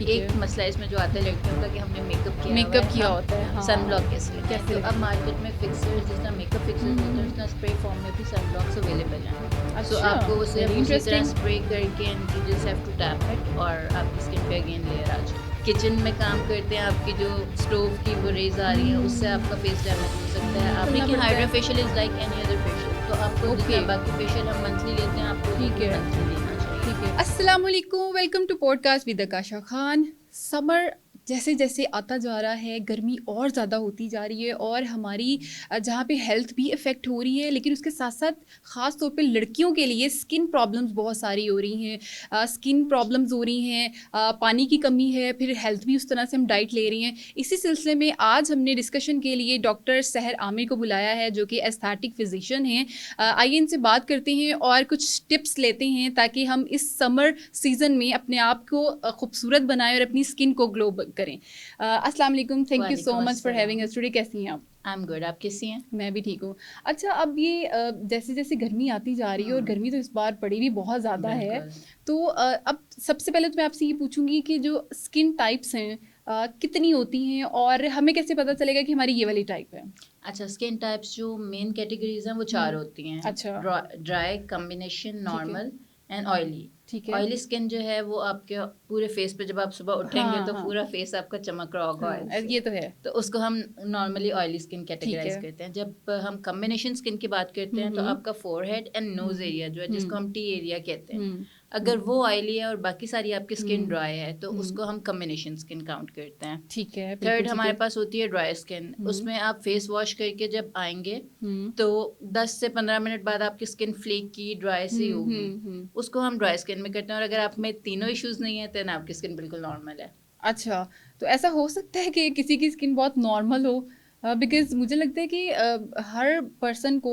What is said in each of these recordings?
एक मसला इसमें जो आता है लड़कियों का कि हमने मेकअप किया होता है, हाँ। सन ब्लॉक कैसे तो लगाएं? अब मार्केट में फिक्सर्स जिस तरह मेकअप फिक्सर्स होते हैं उस तरह स्प्रे फॉर्म में भी सन ब्लॉक्स अवेलेबल हैं। सो अच्छा, आपको वो सिर्फ very उसी तरह interesting। स्प्रे करके and you just have to tap it और आपकी स्किन पे अगेन लेयर आ जाए। किचन में काम करते हैं, आपकी जो स्टोव की वो रेज आ रही है उससे आपका फेस डैमेज हो सकता है। आप करना लेकिन पड़ता हाइड्रा है। Facial is like any other facial, तो आपको जितना ओके, बाकी फेशियल हम मंथली लेते हैं आपको ठीक है। मंथली लेना चाहिए। ठीक है। अस्सलाम वालेकुम, welcome to podcast with Akasha Khan. Summer जैसे जैसे आता जा रहा है, गर्मी और ज़्यादा होती जा रही है और हमारी जहाँ पे हेल्थ भी इफ़ेक्ट हो रही है, लेकिन उसके साथ साथ ख़ास तौर पे लड़कियों के लिए स्किन प्रॉब्लम्स बहुत सारी हो रही हैं। स्किन प्रॉब्लम्स हो रही हैं, पानी की कमी है, फिर हेल्थ भी उस तरह से हम डाइट ले रही हैं। इसी सिलसिले में आज हमने डिस्कशन के लिए डॉक्टर सहर आमिर को बुलाया है, जो कि एस्थेटिक फिजिशियन हैं। आइए इनसे बात करते हैं और कुछ टिप्स लेते हैं ताकि हम इस समर सीज़न में अपने आप को खूबसूरत बनाएं और अपनी स्किन को ग्लो करें। अस्सलाम वालेकुम, थैंक यू सो वालेकुम मच फॉर हैविंग अस्सलाम। Us today. कैसी हैं आप? आई एम गुड, आप कैसी हैं? मैं भी ठीक हूँ। अच्छा, अब ये जैसे जैसे गर्मी आती जा रही है और गर्मी तो इस बार पड़ी भी बहुत ज़्यादा है, बिल्कुल। तो अब सबसे पहले तो मैं आपसे ये पूछूंगी कि जो स्किन टाइप्स हैं कितनी होती हैं और हमें कैसे पता चलेगा कि हमारी ये वाली टाइप है? अच्छा, स्किन टाइप्स जो मेन कैटेगरीज हैं वो चार होती हैं। अच्छा, ड्राई, कॉम्बिनेशन, ठीक है। Normal and oily. ठीक है। ऑयली स्किन जो है वो आपके पूरे फेस पे जब आप सुबह उठेंगे हाँ तो हाँ पूरा फेस आपका चमक रहा होगा ऑयल हाँ, से, ये तो है। तो उसको हम नॉर्मली ऑयली स्किन ठीक कैटेगराइज है। करते हैं। जब हम कॉम्बिनेशन स्किन की बात करते हैं तो हम्म आपका forehead and nose hmm area जो है जिसको हम्म हम टी एरिया कहते हैं, हम्म अगर वो ऑयली है और बाकी सारी आपकी स्किन हम्म ड्राई है तो हम्म, उसको हम कॉम्बिनेशन स्किन काउंट करते हैं। ठीक है, बिल्कुल थर्ड ठीक हमारे है। पास होती है ड्राई स्किन, हम्म उसमें आप फेस वॉश करके जब आएंगे हम्म तो 10 से 15 मिनट बाद आपकी स्किन फ्लेकी ड्राई सी होगी, हम्म। उसको हम ड्राई स्किन में करते हैं। और अगर आप में तीनों इश्यूज नहीं है तो आपकी स्किन बिल्कुल नॉर्मल है। अच्छा, तो ऐसा हो सकता है कि किसी की स्किन बहुत नॉर्मल हो? बिकॉज मुझे लगता है कि हर पर्सन को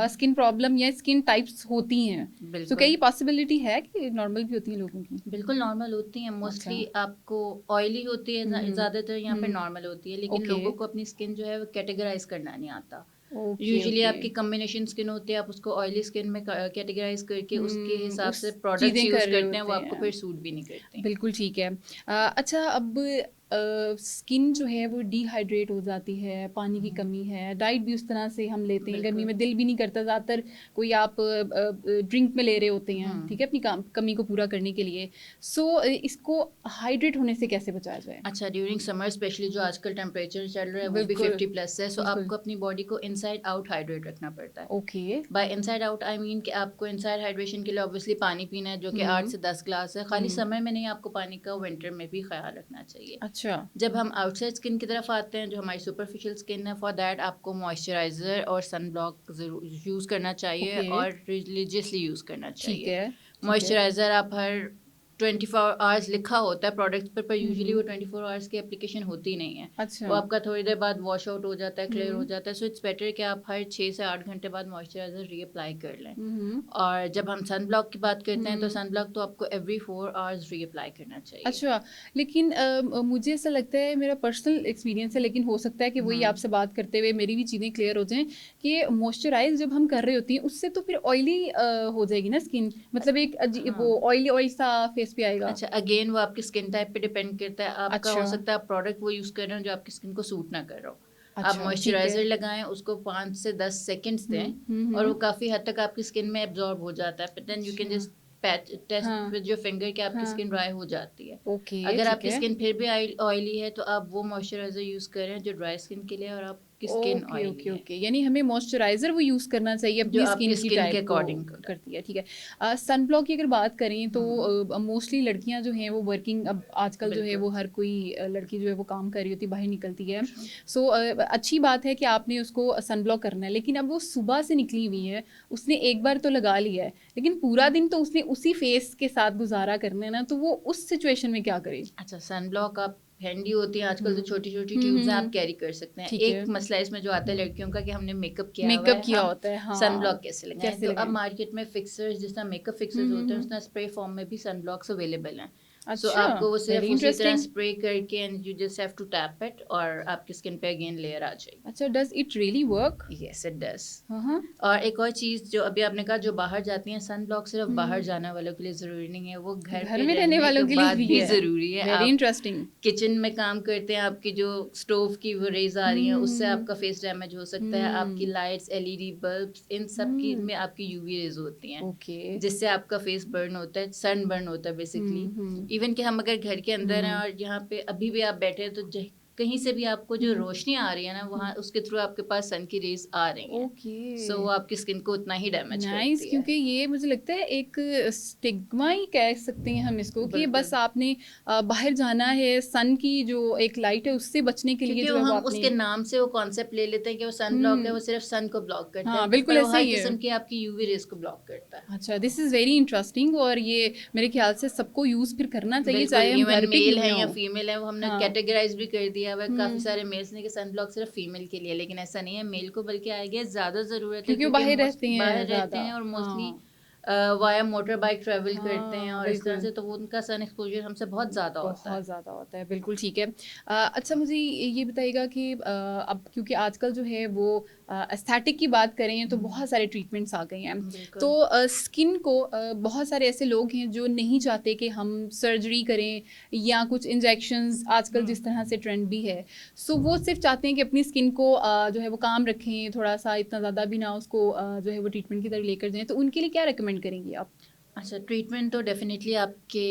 स्किन प्रॉब्लम या स्किन टाइप्स होती हैं। सो क्या बिल्कुल ये पॉसिबिलिटी है कि नॉर्मल भी होती हैं लोगों की? बिल्कुल नॉर्मल होती है। अच्छा। मोस्टली आपको ऑयली होती है, ज़्यादातर यहाँ पे हम्म। नॉर्मल होती है, लेकिन ओके लोगों को अपनी स्किन जो है वो कैटेगराइज करना नहीं आता। Okay usually okay. आपकी कॉम्बिनेशन स्किन होती है, आप उसको ऑयली स्किन में कैटेगराइज करके उसके हिसाब उस से प्रोडक्ट्स चीज़ें कर यूज़ रहे करते हैं, वो होते आपको हैं। फिर सूट भी नहीं करते। बिल्कुल ठीक है। अच्छा, अब स्किन जो है वो डिहाइड्रेट हो जाती है, पानी की कमी है, डाइट भी उस तरह से हम लेते हैं, गर्मी बिल्कुल। में दिल भी नहीं करता ज़्यादातर कोई आप ड्रिंक में ले रहे होते हैं, ठीक है, अपनी कमी को पूरा करने के लिए। सो इसको हाइड्रेट होने से कैसे बचाया जाए? अच्छा, ड्यूरिंग समर स्पेशली जो आजकल टेम्परेचर चल रहा है वो भी बिल्कुल 50+ है, सो बिल्कुल। आपको अपनी बॉडी को इनसाइड आउट हाइड्रेट रखना पड़ता है। Okay. By inside out I mean कि आपको इनसाइड हाइड्रेशन के लिए ऑब्वियसली पानी पीना है, जो कि 8 हम्म से 10 ग्लास है। खाली हम्म। समय में नहीं, आपको पानी का विंटर में भी ख्याल रखना चाहिए। अच्छा। जब हम आउटसाइड स्किन की तरफ आते हैं, जो हमारी सुपरफिशियल स्किन है, फॉर दैट आपको मॉइस्चराइज़र और सन ब्लॉक ज़रूर यूज़ करना चाहिए ओके, और रिलीजियसली यूज़ करना ठीक चाहिए। है ठीक है। मॉइस्चराइज़र आप हर 24 आवर्स लिखा होता है प्रोडक्ट पर यूजुअली वो हम्म। 24 आवर्स की एप्लीकेशन होती नहीं है। अच्छा। वो आपका थोड़ी देर बाद वॉश आउट हो जाता है, क्लियर हो हम्म जाता है। सो इट्स बेटर कि आप हर 6 से 8 घंटे बाद मॉइस्चराइज़र रीअप्लाई कर लें। हम्म और जब हम सन ब्लॉक की बात करते हैं तो हम्म। सन ब्लॉक तो आपको एवरी 4 आवर्स रीअप्लाई करना चाहिए। अच्छा, लेकिन मुझे ऐसा लगता है, मेरा पर्सनल एक्सपीरियंस है, लेकिन हो सकता है कि वही हम्म आपसे बात करते हुए मेरी भी चीज़ें क्लियर हो जाएं कि मॉइस्चराइज जब हम कर रहे होती हैं उससे तो फिर ऑयली हो जाएगी ना स्किन, मतलब एक हाँ। वो ऑयली ऑयल सा फेस पे आएगा। अच्छा, अगेन वो आपकी स्किन टाइप पे डिपेंड करता है। आपका हो अच्छा सकता है आप प्रोडक्ट वो यूज़ कर रहे हो जो आपकी स्किन को सूट ना कर रहा हो। आप अच्छा, ठीक है। मॉइस्चराइज़र लगाएं, उसको 5 से 10 सेकंड्स दें और वो हम्म। काफ़ी हद तक आपकी स्किन में एब्जॉर्ब हो जाता है। फिर देन यू कैन अच्छा। जस्ट पैच टेस्ट हाँ विद योर फिंगर कि आपकी हाँ। स्किन ड्राई हो जाती है। ओके, अगर ठीक आपकी है। स्किन फिर भी ऑयली है तो आप वो मॉइस्चराइज़र यूज़ करें जो ड्राई स्किन के लिए और आपकी स्किन ओके ऑयली ओके है, ओके, यानी हमें मॉइस्चराइजर वो यूज़ करना चाहिए जो अपनी आपकी स्किन की स्किन के टाइप को अकॉर्डिंग होता है। करती है, ठीक है। सन ब्लॉक की अगर बात करें तो हम्म मोस्टली लड़कियां जो हैं वो वर्किंग, अब आजकल जो है बिल्कुल। वो हर कोई लड़की जो है वो काम कर रही होती है, बाहर निकलती है। True. सो अच्छी बात है कि आपने उसको सन ब्लॉक करना है, लेकिन अब वो सुबह से निकली हुई है, उसने एक बार तो लगा लिया है, लेकिन पूरा दिन तो उसने उसी फेस के साथ गुजारा करना है ना, तो वो उस सिचुएशन में क्या करे? अच्छा, सन ब्लॉक आप हैंडी होती हैं आजकल, तो हम्म छोटी छोटी ट्यूब्स हैं, आप हम्म। कैरी कर सकते हैं। ठीक है। एक मसला इसमें जो आता है लड़कियों का कि हमने मेकअप किया हुआ मेकअप है, किया हम होता है, सन हाँ। ब्लॉक कैसे लगाएं? कैसे तो अब लगाएं? मार्केट में फिक्सर्स जिस तरह मेकअप फिक्सर्स होते हैं उस हम्म। तरह स्प्रे फॉर्म में भी सन ब्लॉक्स अवेलेबल हैं। सो अच्छा, आपको वो सिर्फ वेरी उसी तरह इंटरेस्टिंग। स्प्रे करके and you just have to tap it और आपकी स्किन पे अगेन लेयर आ जाएगी। अच्छा, does it really work? Yes it does. हाँ हाँ। और एक और चीज़ जो अभी आपने कहा, जो बाहर जाती हैं, सन ब्लॉक सिर्फ बाहर हम्म, जाने वालों के लिए ज़रूरी नहीं है, वो घर घर पे में रहने रहने के वालों के लिए बाद भी भी है। ज़रूरी है। वेरी आप इंटरेस्टिंग। किचन में काम करते हैं, आपकी जो स्टोव की वो रेज आ रही हैं, उससे हम्म आपका फेस डैमेज हो सकता है। आपकी लाइट्स, एलईडी बल्ब्स, इन सब की हम्म। में आपकी यूवी रेज होती हैं, ओके। जिससे आपका फेस बर्न होता है, सन बर्न होता है बेसिकली। इवन कि हम अगर घर के अंदर हैं और यहाँ पे अभी भी आप बैठे हैं, तो कहीं से भी आपको जो रोशनी आ रही है ना, वहाँ उसके थ्रू आपके पास सन की रेज आ रही हैं। ओके। सो वो आपकी स्किन को उतना ही डैमेज नाइस, करती है। क्योंकि ये मुझे लगता है एक स्टिग्मा ही कह सकते हैं हम इसको, कि बस बिल्कुल, आपने बाहर जाना है, सन की जो एक लाइट है उससे बचने के लिए क्योंकि जो वो है वो हम आपने। उसके नाम से वो कॉन्सेप्ट ले लेते हैं कि वो सन ब्लॉक है, हम्म। वो सिर्फ सन को ब्लॉक करता हाँ, है, बिल्कुल पर वो ऐसे हर ही है। किस्म की आपकी यूवी रेज को ब्लॉक करता है। अच्छा, दिस इज़ वेरी इंटरेस्टिंग, और ये मेरे ख्याल से सबको यूज़ फिर करना चाहिए, बिल्कुल, चाहे हम इवन घर पे मेल क्यों है ना या हो। फीमेल है, वो हमने हाँ। कैटेगराइज भी कर दिया हुआ है। काफी हम्म। सारे मेल्स ने कि सन ब्लॉक सिर्फ फीमेल के लिए, लेकिन ऐसा नहीं है, मेल को बल्कि आई गेस ज्यादा जरूरत है, क्योंकि वो क्योंकि बाहर मोस्ट रहते हैं बाहर रहते ज़्यादा। हैं और मोस्टली हाँ। वाया मोटर बाइक ट्रेवल करते हैं, हाँ, और इस तरह बिल्कुल। से तो वो उनका सन एक्सपोजर हमसे बहुत ज्यादा होता बहुत है। ज़्यादा होता है, बिल्कुल ठीक है। अच्छा, मुझे ये बताइएगा कि अब क्योंकि आजकल जो है वो एस्थेटिक की बात करें तो बहुत सारे ट्रीटमेंट्स आ गए हैं। तो बिल्कुल। स्किन को बहुत सारे ऐसे लोग हैं जो नहीं चाहते कि हम सर्जरी करें या कुछ इंजेक्शंस, आजकल जिस तरह से ट्रेंड भी है। सो वो सिर्फ चाहते हैं कि अपनी स्किन को जो है वो काम रखें, थोड़ा सा इतना ज़्यादा भी ना उसको जो है वो ट्रीटमेंट की तरह लेकर जाएँ। तो उनके लिए क्या रिकमेंड करेंगी आप? अच्छा, ट्रीटमेंट तो डेफिनेटली आपके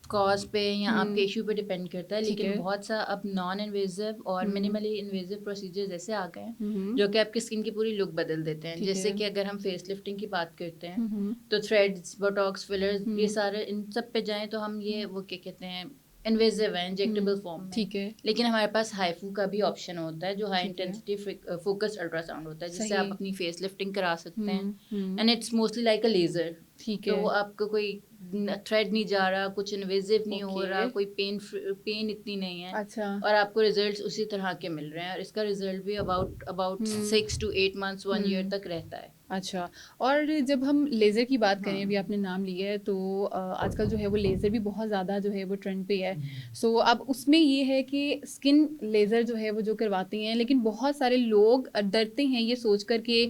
कॉज पे या आपके इशू पे डिपेंड करता है, ठीक लेकिन है। बहुत सा अब नॉन इन्वेजिव और मिनिमली इन्वेजिव प्रोसीजर्स ऐसे आ गए हैं हम्म। जो कि आपकी स्किन की पूरी लुक बदल देते हैं। ठीक जैसे है। कि अगर हम फेस लिफ्टिंग की बात करते हैं, हम्म। तो थ्रेड्स, बोटॉक्स, फिलर्स, ये हम्म। सारे इन सब पे जाएं तो हम ये वो क्या कहते हैं, इन्वेजिव है इंजेक्टेबल फॉर्म में। ठीक है। लेकिन हमारे पास हाईफू का भी ऑप्शन होता है, जो हाई ठीक है। इंटेंसिटी फोकस अल्ट्रासाउंड होता है, जिससे सही। आप अपनी फेस लिफ्टिंग करा सकते हैं। Hmm. And it's mostly like a laser. ठीक तो है। वो आपको कोई थ्रेड नहीं जा रहा, कुछ इन्वेजिव नहीं हो ओके। रहा, कोई पेन इतनी नहीं है, अच्छा। और आपको रिजल्ट्स उसी तरह के मिल रहे हैं, और इसका रिजल्ट भी about about hmm. 6 to 8 months 1 year हम्म। तक रहता है। अच्छा, और जब हम लेज़र की बात करें, हाँ। अभी आपने नाम लिया है, तो आजकल जो है वो लेज़र भी बहुत ज़्यादा जो है वो ट्रेंड पे है। सो अब उसमें ये है कि स्किन लेज़र जो है वो जो करवाते हैं, लेकिन बहुत सारे लोग डरते हैं ये सोच कर के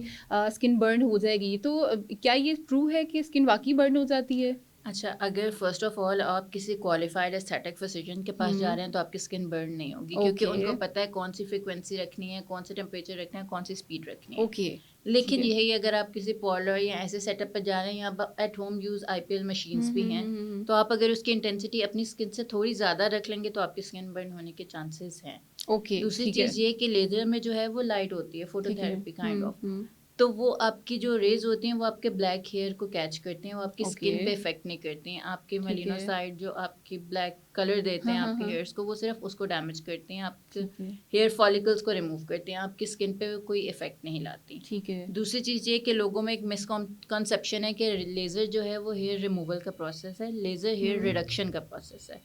स्किन बर्न हो जाएगी। तो क्या ये ट्रू है कि स्किन वाकई बर्न हो जाती है? अच्छा, अगर फर्स्ट ऑफ ऑल आप किसी क्वालिफाइड एस्थेटिक फिजिशियन के पास जा हम्म। रहे हैं, तो आपकी स्किन बर्न नहीं होगी, क्योंकि ओके। उनको पता है कौन सी फ्रिक्वेंसी रखनी है, कौन से टेम्परेचर रखना है, कौन सी स्पीड रखनी है। ओके। ठीक लेकिन है। यही अगर आप किसी पार्लर या ऐसे सेटअप पर जा रहे हैं, या at home use IPL machines भी हैं, तो आप अगर उसकी इंटेंसिटी अपनी स्किन से थोड़ी ज़्यादा रख लेंगे, तो आपकी स्किन बर्न होने के चांसेस हैं। ओके। दूसरी ठीक है। चीज़ ये कि लेज़र में जो है वो लाइट होती है, ठीक है। Phototherapy kind of. हम्म। तो वो आपकी जो रेज होती हैं वो आपके ब्लैक हेयर को कैच करती हैं, वो आपकी ओके। स्किन पे इफेक्ट नहीं करती हैं। आपके ठीक है। मेलिनोसाइड जो आपकी ब्लैक कलर देते हाँ हैं हाँ आपके हाँ। हेयर्स को, वो सिर्फ उसको डैमेज करती हैं, आपके ठीक है। हेयर फॉलिकल्स को रिमूव करती हैं, आपकी स्किन पे कोई इफेक्ट नहीं लाती। ठीक है। दूसरी चीज़ ये कि लोगों में एक मिसकॉन्सेप्शन है कि लेज़र जो है वो हेयर रिमूवल का प्रोसेस है, लेज़र हेयर रिडक्शन का प्रोसेस है।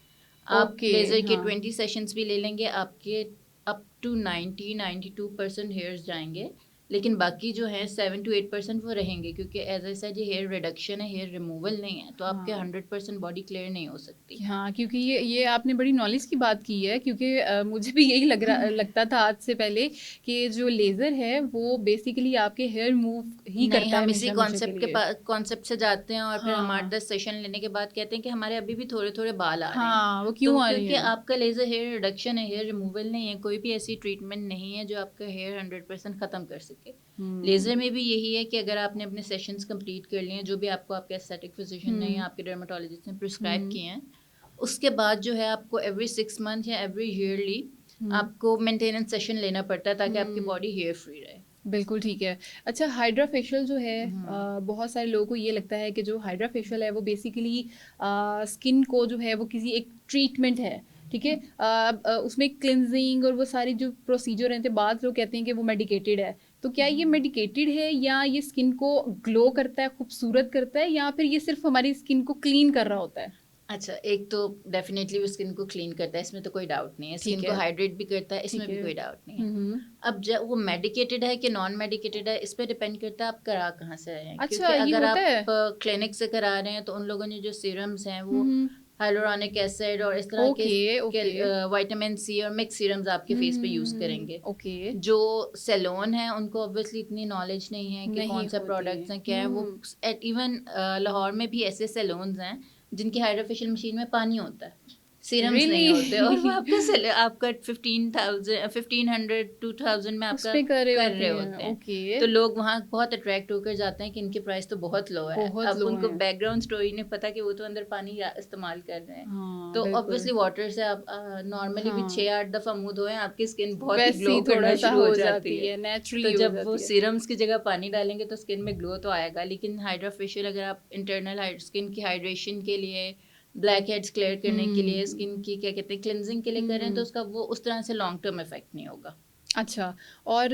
आप ओके। लेज़र के हाँ। 20 सेशंस भी ले लेंगे, आपके अप टू 90-92% हेयर्स जाएंगे, लेकिन बाकी जो है 7 to 8% वो रहेंगे, क्योंकि एज आई सेड ये हेयर रिडक्शन है, हेयर रिमूवल नहीं है, तो आपके हाँ। 100% बॉडी क्लियर नहीं हो सकती। हाँ, क्योंकि ये आपने बड़ी नॉलेज की बात की है, क्योंकि मुझे भी यही लगता था आज से पहले कि जो लेज़र है वो बेसिकली आपके हेयर मूव ही नहीं, करता है हम इसी हमेशा हमेशा के कॉन्सेप्ट के लिए। कॉन्सेप्ट से जाते हैं, और फिर हमारे हाँ 10 सेशन लेने के बाद कहते हैं कि हमारे अभी भी थोड़े थोड़े बाल आ रहे हैं। हाँ, वो तो क्यों आ रही क्योंकि हैं? आपका लेज़र हेयर रिडक्शन है, हेयर रिमूवल नहीं है, कोई भी ऐसी ट्रीटमेंट नहीं है जो आपका हेयर 100% ख़त्म कर सके। लेज़र में भी यही है कि अगर आपने अपने सेशंस कंप्लीट कर लिए हैं, जो भी आपको आपके एस्थेटिक फिजिशियन ने या आपके डर्माटोलॉजिस्ट ने प्रिस्क्राइब किए हैं, उसके बाद जो है आपको एवरी 6 मंथ या एवरी ईयरली आपको मेंटेनेंस सेशन लेना पड़ता है, ताकि आपकी बॉडी हेयर फ्री रहे। बिल्कुल ठीक है। अच्छा, हाइड्रा फेशियल जो है, बहुत सारे लोगों को ये लगता है कि जो हाइड्रा फेशियल है वो बेसिकली स्किन को जो है वो किसी एक ट्रीटमेंट है, ठीक है। उसमें क्लिनजिंग और वो सारी जो प्रोसीजर रहते हैं, बाद लोग कहते हैं कि वो मेडिकेटेड है। तो क्या ये मेडिकेटेड है, या ये स्किन को ग्लो करता है, खूबसूरत करता है, या फिर ये सिर्फ हमारी स्किन को क्लीन कर रहा होता है? अच्छा, एक तो डेफिनेटली वो स्किन को क्लीन करता है, इसमें तो कोई डाउट नहीं है। स्किन ठीक को है। हाइड्रेट भी करता है, इसमें ठीक भी है। कोई डाउट नहीं है। हम्म। अब जब वो मेडिकेटेड है कि नॉन मेडिकेटेड है, इस पे डिपेंड करता है आप करा कहाँ से रहे हैं। अच्छा, क्योंकि ये अगर होता है। आप क्लिनिक से करा रहे हैं, तो उन लोगों ने जो सीरम्स हैं वो हम्म। हाइलोरॉनिक एसिड और इस तरह के विटामिन सी और मिक्स सीरम्स आपके फेस पे यूज़ करेंगे। ओके। जो सैलून है उनको ऑब्वियसली इतनी नॉलेज नहीं है कि कौन सा प्रोडक्ट्स हैं क्या है वो। इवन लाहौर में भी ऐसे सैलून्स हैं जिनकी हाइड्रोफेशियल मशीन में पानी होता है, सीरम्स नहीं होते, और वो आपका 1500 2000 में आपका कर रहे होते हैं। ओके। तो लोग वहाँ बहुत अट्रैक्ट होकर जाते हैं कि इनकी प्राइस तो बहुत लो है। अब उनको बैकग्राउंड स्टोरी नहीं पता कि वो तो अंदर पानी इस्तेमाल कर रहे हैं। तो ऑब्वियसली वाटर से आप नॉर्मली भी 6-8 दफा मुंह धोएं, आपकी स्किन बहुत ही ग्लो करना शुरू हो जाती है नेचुरली। तो जब वो सीरम्स की जगह पानी डालेंगे तो स्किन में ग्लो तो आएगा, लेकिन हाइड्रा फेशियल अगर आप इंटरनल स्किन की हाइड्रेशन के लिए, ब्लैक हेड्स क्लियर करने के लिए, स्किन की क्या कहते हैं क्लिनजिंग के लिए करें तो उसका वो उस तरह से लॉन्ग टर्म इफेक्ट नहीं होगा। अच्छा, और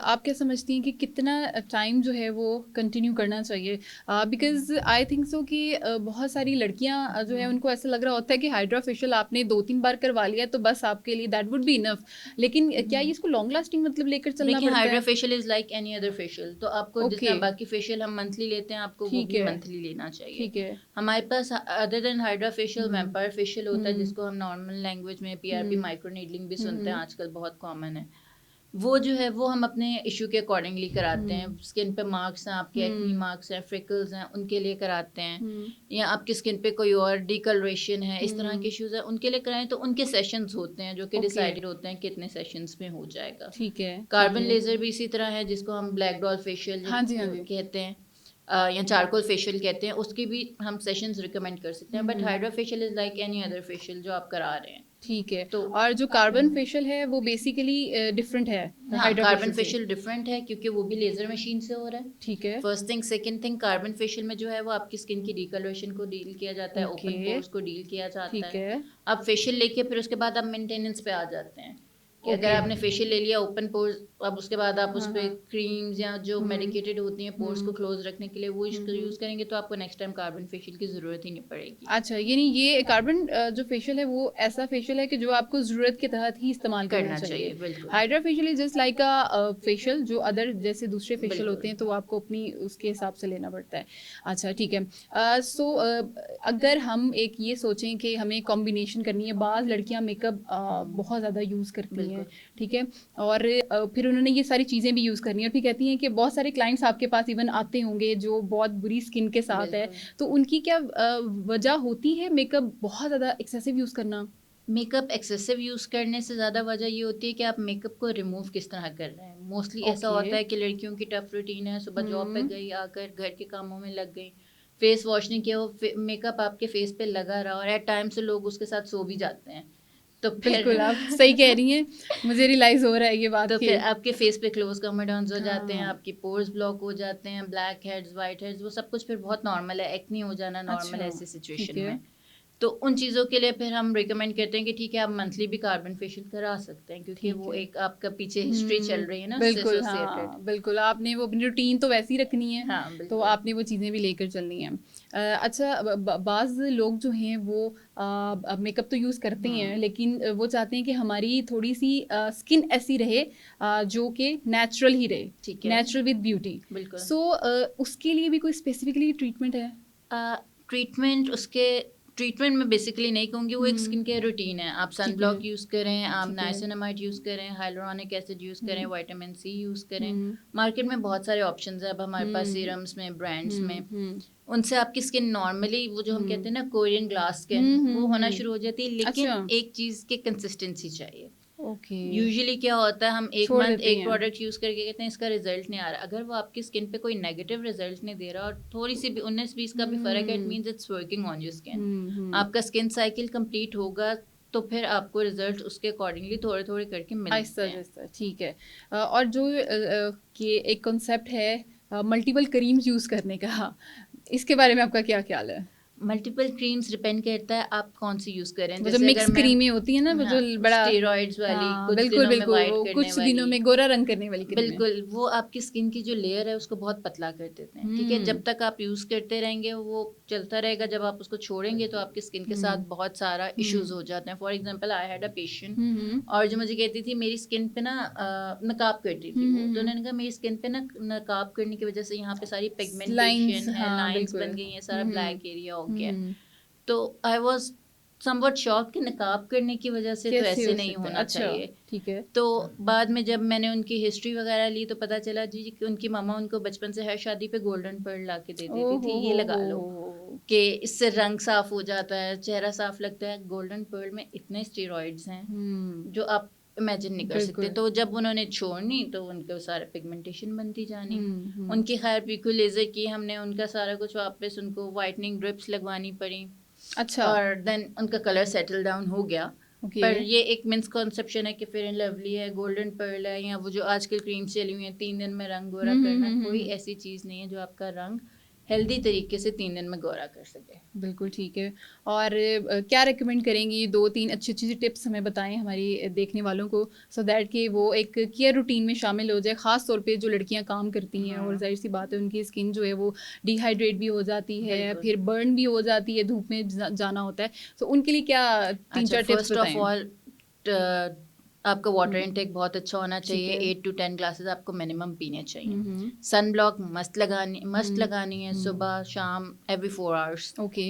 आप क्या समझती हैं कि कितना टाइम जो है वो कंटिन्यू करना चाहिए? बिकॉज़ आई थिंक सो कि बहुत सारी लड़कियां जो है उनको ऐसा लग रहा होता है कि हाइड्रा फेशियल आपने 2-3 बार करवा लिया तो बस आपके लिए दैट वुड बी इनफ, लेकिन क्या ये इसको लॉन्ग लास्टिंग मतलब लेकर चलना पड़ता है? Hydra facial is like any other facial, तो आपको जितना बाकी फेशियल हम मंथली लेते हैं आपको वो भी मंथली लेना चाहिए। ठीक है। हमारे पास other than hydra facial vampire facial होता है जिसको हम नॉर्मल लैंग्वेज में PRP माइक्रो नीडलिंग भी सुनते हैं, आजकल बहुत कॉमन है। वो जो है वो हम अपने इशू के अकॉर्डिंगली कराते हैं। स्किन पे मार्क्स हैं आपके, एक्नी मार्क्स हैं, फ्रिकल्स हैं, उनके लिए कराते हैं, या आपकी स्किन पे कोई और डिकलरेशन है, इस तरह के इश्यूज हैं उनके लिए कराएं तो उनके सेशंस होते हैं जो कि डिसाइडेड होते हैं कितने सेशंस में हो जाएगा। ठीक है। कार्बन लेजर भी इसी तरह है जिसको हम ब्लैक डॉल फेशियल कहते हैं या चारकोल फेशियल कहते हैं, उसकी भी हम सेशंस रिकमेंड कर सकते हैं। But hydra facial is like any other facial जो आप करा रहे हैं। ठीक है। तो और जो कार्बन फेशियल है वो बेसिकली डिफरेंट है। हाँ, कार्बन फेशियल डिफरेंट है क्योंकि वो भी लेजर मशीन से हो रहा है। ठीक है। First thing. Second thing, carbon facial में जो है वो आपकी स्किन की डिकलरेशन को डील किया जाता है, ओपन पोर्स को डील किया जाता है। आप फेशियल लेके फिर उसके बाद आप मेंटेनेंस पे आ जाते हैं कि अगर आपने फेशियल ले लिया ओपन पोर्स, अब उसके बाद आप उस पर क्रीम्स या जो मेडिकेटेड होती हैं पोर्स को क्लोज रखने के लिए वो यूज़ करेंगे तो आपको नेक्स्ट टाइम कार्बन फेशियल की ज़रूरत ही नहीं पड़ेगी। अच्छा, यानी ये कार्बन जो फेशियल है वो ऐसा फेशियल है कि जो आपको ज़रूरत के तहत ही इस्तेमाल करना चाहिए। बिल्कुल। Hydra facial is just like a facial जो अदर जैसे दूसरे फेशियल होते हैं तो आपको अपनी उसके हिसाब से लेना पड़ता है। अच्छा, ठीक है। सो अगर हम एक ये सोचें कि हमें कॉम्बिनेशन करनी है, बाज़ लड़कियाँ मेकअप बहुत ज़्यादा यूज़ करती हैं, ठीक है, और फिर उन्होंने ये सारी चीज़ें भी यूज़ करनी है और फिर कहती हैं कि बहुत सारे क्लाइंट्स आपके पास इवन आते होंगे जो बहुत बुरी स्किन के साथ है, तो उनकी क्या वजह होती है मेकअप बहुत ज़्यादा एक्सेसिव यूज़ करना? मेकअप एक्सेसिव यूज़ करने से ज़्यादा वजह ये होती है कि आप मेकअप को रिमूव किस तरह कर रहे हैं। मोस्टली ऐसा होता है कि लड़कियों की टफ रूटीन है, सुबह जॉब पे गई, आकर घर के कामों में लग गई, फेस वॉश नहीं किया, वो मेकअप आपके फेस पे लगा रहा और एट टाइम से लोग उसके साथ सो भी जाते हैं। तो बिल्कुल आप सही कह रही हैं, मुझे रियलाइज हो रहा है ये बात। तो फिर आपके फेस पे क्लोज कॉमेडॉन्स हो जाते हैं, आपकी पोर्स ब्लॉक हो जाते हैं, ब्लैक हेड्स, वाइट हेड्स, वो सब कुछ फिर बहुत नॉर्मल है, एक्नी हो जाना नॉर्मल है ऐसी सिचुएशन में। तो उन चीज़ों के लिए फिर हम रिकमेंड करते हैं कि ठीक है आप मंथली भी कार्बन फेशियल करा सकते हैं क्योंकि वो एक आपका पीछे हिस्ट्री चल रही है ना। बिल्कुल, हाँ, बिल्कुल आपने वो अपनी रूटीन तो वैसी रखनी है। हाँ, तो आपने वो चीज़ें भी लेकर चलनी है। अच्छा, बाज़ लोग जो हैं वो मेकअप तो यूज़ करते हैं लेकिन वो चाहते हैं कि हमारी थोड़ी सी स्किन ऐसी रहे जो कि नेचुरल ही रहे, ठीक है, नेचुरल विद ब्यूटी। बिल्कुल। सो उसके लिए भी कोई स्पेसिफिकली ट्रीटमेंट है? ट्रीटमेंट में बेसिकली नहीं कहूँगी, वो एक स्किन केयर रूटीन है। आप सन ब्लॉक यूज़ करें, आप नाइसिनामाइड यूज़ करें, हाइलोरॉनिक एसिड यूज़ करें, विटामिन सी यूज़ करें। मार्केट में बहुत सारे ऑप्शंस हैं अब हमारे पास सीरम्स में, ब्रांड्स में, उनसे आपकी स्किन नॉर्मली वो जो हम कहते हैं ना कोरियन ग्लास स्किन वो होना शुरू हो जाती है। लेकिन एक चीज़ की कंसिस्टेंसी चाहिए। यूजुअली क्या होता है हम एक मंथ एक प्रोडक्ट यूज करके कहते हैं इसका रिजल्ट नहीं आ रहा, अगर वो आपकी स्किन पे कोई नेगेटिव रिजल्ट नहीं दे रहा और थोड़ी सी भी 19-20 का भी फर्क है, it means it's working on your skin. आपका स्किन साइकिल कंप्लीट होगा तो फिर आपको रिजल्ट उसके अकॉर्डिंगली थोड़े थोड़े करके मिलते हैं। ठीक है। और जो कि एक कॉन्सेप्ट है मल्टीपल क्रीम्स यूज करने का, इसके बारे में आपका क्या ख्याल है? मल्टीपल क्रीम्स डिपेंड करता है आप कौन सी यूज करें। जैसे मिक्स क्रीमें होती है ना, वो जो बड़ा स्टेरॉइड्स वाली, कुछ बिल्कुल दिनों में वाइट करने कुछ दिनों में गोरा रंग करने वाली क्रीम, बिल्कुल वो आपकी स्किन की जो लेयर है उसको बहुत पतला कर देते हैं। ठीक है, जब तक आप यूज करते रहेंगे वो चलता रहेगा, जब आप उसको छोड़ेंगे तो आपकी स्किन के साथ बहुत सारा इश्यूज हो जाते हैं। For example I had a patient और जो मुझे कहती थी मेरी स्किन पे ना नकाब करती थी वो, तो उन्होंने कहा मेरी स्किन पे ना नकाब करने की वजह से यहाँ पे सारी पिगमेंटेशन है, लाइंस बन गई हैं, सारा ब्लैक एरिया हो गया। तो आई वॉज समवट शॉक कि नकाब करने की वजह से तो कैसे ऐसे हो नहीं सकता है? होना अच्छा, चाहिए। ठीक है। तो बाद में जब मैंने उनकी हिस्ट्री वगैरह ली तो पता चला जी कि उनकी मामा उनको बचपन से हर शादी पे गोल्डन पर्ल ला के दे देती ओह थी, हो ये हो लगा हो लो हो। कि इससे रंग साफ हो जाता है, चेहरा साफ लगता है। गोल्डन पर्ल में इतने स्टेरॉइड्स हैं जो आप इमेजिन नहीं कर सकते। बिल्कुल। तो जब उन्होंने छोड़नी तो उनके सारे पिगमेंटेशन बनती जानी। हम्म। उनकी खैर पीकू लेज़र की हमने, उनका सारा कुछ वापस उनको वाइटनिंग ड्रिप्स लगवानी पड़ी अच्छा। और देन उनका कलर सेटल डाउन हो गया। ओके। पर ये एक मिसकंसेप्शन है कि फेयर एंड लवली है, गोल्डन पर्ल है, या वो जो आजकल क्रीम चली हुई है 3 दिन में रंग गोरा करना, कोई ऐसी चीज़ नहीं है जो आपका रंग हेल्दी तरीके से 3 दिन में गोरा कर सके। बिल्कुल ठीक है। और क्या रिकमेंड करेंगी, 2-3 अच्छी अच्छी सी टिप्स हमें बताएं हमारी देखने वालों को, सो दैट कि वो एक केयर रूटीन में शामिल हो जाए, ख़ास तौर पे जो लड़कियां काम करती हैं और जाहिर सी बात है उनकी स्किन जो है वो डिहाइड्रेट भी हो जाती है, बिल्कुल। फिर बर्न भी हो जाती है, धूप में जाना होता है। तो उनके लिए क्या 3-4 टिप्स फर्स्ट ऑफ बताएं? ऑल आपका वाटर इनटेक बहुत अच्छा होना ठीक चाहिए। है। 8 to 10 ग्लासेस आपको मिनिमम पीने चाहिए। हम्म। सन ब्लॉक मस्ट लगानी है सुबह शाम एवरी 4 आवर्स। ओके।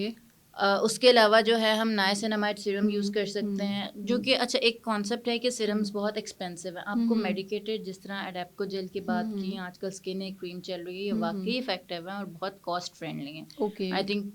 उसके अलावा जो है हम नाइसिनामाइड सीरम यूज़ कर सकते हैं, जो कि अच्छा एक कॉन्सेप्ट है कि सीरम्स बहुत एक्सपेंसिव है। आपको मेडिकेटेड जिस तरह एडेप्को जेल की बात की, आजकल स्किन एक क्रीम चल रही है, ये वाकई इफेक्टिव है और बहुत कॉस्ट फ्रेंडली है। ओके। आई थिंक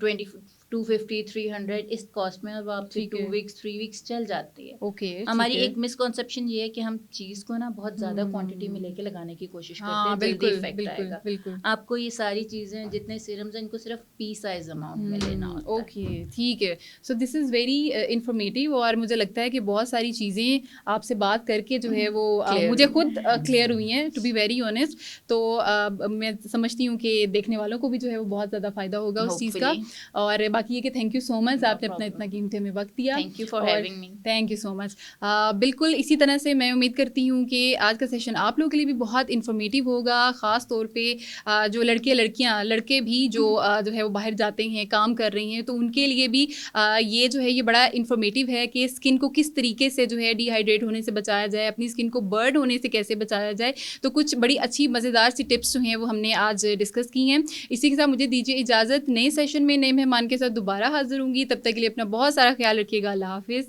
250-300 इस कॉस्ट में अब आपकी 2 वीक्स 3 वीक्स चल जाती है। ओके। हमारी एक मिसकॉन्सेप्शन ये है कि हम चीज़ को ना बहुत ज़्यादा क्वांटिटी में लेके लगाने की कोशिश करते हैं, जल्दी बिल्कुल इफेक्ट बिल्कुल आएगा। बिल्कुल। आपको ये सारी चीज़ें जितने सीरम्स हैं इनको सिर्फ पी साइज अमाउंट में लेना होता है। ओके ठीक है। So this is very informative और मुझे लगता है कि बहुत सारी चीज़ें आपसे बात करके जो है वो मुझे खुद क्लियर हुई हैं, टू बी वेरी ऑनेस्ट। तो मैं समझती हूँ कि देखने वालों को भी जो है वो बहुत ज़्यादा फ़ायदा होगा उस चीज़ का। और बाकी ये कि थैंक यू सो मच, आपने अपना इतना कीमती हमें वक्त दिया। Thank you for having me. Thank you so much. बिल्कुल इसी तरह से मैं उम्मीद करती हूँ कि आज का सेशन आप लोगों के लिए भी बहुत इन्फॉर्मेटिव होगा, ख़ास तौर पे जो लड़कियाँ लड़के भी जो जो है वो बाहर जाते हैं, काम कर रही हैं, तो उनके लिए भी ये जो है ये बड़ा इन्फॉर्मेटिव है कि स्किन को किस तरीके से जो है डिहाइड्रेट होने से बचाया जाए, अपनी स्किन को बर्न होने से कैसे बचाया जाए। तो कुछ बड़ी अच्छी मज़ेदार सी टिप्स जो हैं वो हमने आज डिस्कस की हैं। इसी के साथ मुझे दीजिए इजाज़त, नए सेशन में नए मेहमान के साथ दोबारा हाजिर होंगी। तब तक के लिए अपना बहुत सारा ख्याल रखिएगा। अल्लाह हाफिज़।